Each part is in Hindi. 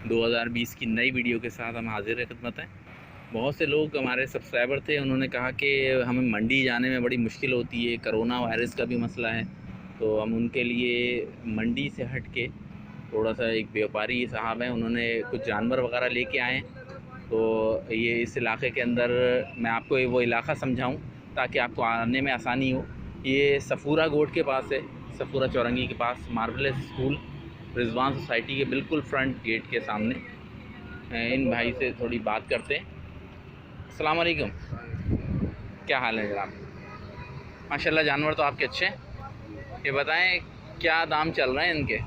2020 की नई वीडियो के साथ हम हाजिर खिदमत हैं। बहुत से लोग हमारे सब्सक्राइबर थे, उन्होंने कहा कि हमें मंडी जाने में बड़ी मुश्किल होती है, कोरोना वायरस का भी मसला है। तो हम उनके लिए मंडी से हट के थोड़ा सा, एक व्यापारी साहब हैं, उन्होंने कुछ जानवर वगैरह लेके आए हैं। तो ये इस इलाके के अंदर मैं आपको वो इलाका समझाऊं ताकि आपको आने में आसानी हो। ये सफूरा गोट के पास है, सफूरा चौरंगी के पास, मार्वलेस स्कूल रिजवान सोसाइटी के बिल्कुल फ्रंट गेट के सामने। इन भाई से थोड़ी बात करते हैं। अस्सलाम वालेकुम, क्या हाल है जनाब? माशाल्लाह जानवर तो आपके अच्छे हैं। ये बताएं क्या दाम चल रहे हैं इनके?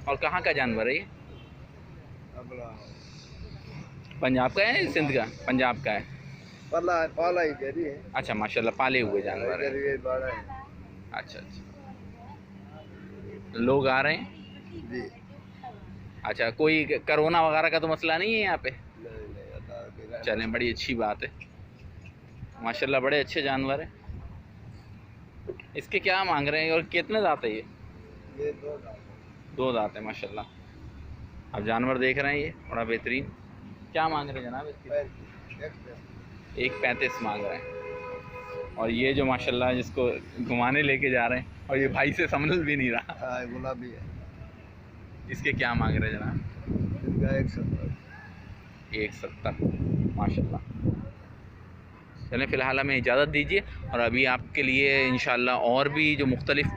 और कहाँ का जानवर है ये? पंजाब का है, सिंध का? पंजाब का है। पाला ही कह रही है। अच्छा माशाल्लाह, पाले हुए जानवर है। अच्छा, लोग आ रहे हैं जी। अच्छा, कोई कोरोना वगैरह का तो मसला नहीं है यहाँ पे? नहीं। चलें, बड़ी अच्छी बात है। माशाल्लाह बड़े अच्छे जानवर हैं। इसके क्या मांग रहे हैं और कितने दांत है ये? ये दो दांत है माशाल्लाह। अब जानवर देख रहे हैं, ये बड़ा बेहतरीन। क्या मांग रहे हैं जनाब इसकी? 1.35 मांग रहे हैं। और ये जो माशाल्लाह जिसको घुमाने लेके जा रहे हैं, और ये भाई से संभल भी नहीं रहा। गुलाबी है। इसके क्या मांग रहे हैं जनाब? इसका 170। 170 माशाल्लाह। चलें, फ़िलहाल हमें इजाज़त दीजिए। और अभी आपके लिए इंशाल्लाह और भी जो मुख्तलिफ़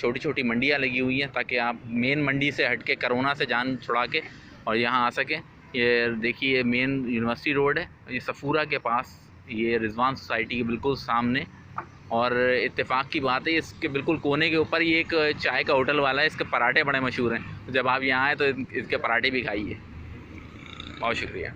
छोटी छोटी मंडियाँ लगी हुई हैं, ताकि आप मेन मंडी से हट के कोरोना से जान छुड़ा के और यहाँ आ सकें। ये देखिए, मेन यूनिवर्सिटी रोड है, ये सफूरा के पास, ये रिजवान सोसाइटी के बिल्कुल सामने। और इत्तेफाक की बात है, इसके बिल्कुल कोने के ऊपर ये एक चाय का होटल वाला है, इसके पराठे बड़े मशहूर हैं। तो जब आप यहाँ आए तो इसके पराठे भी खाइए। बहुत शुक्रिया।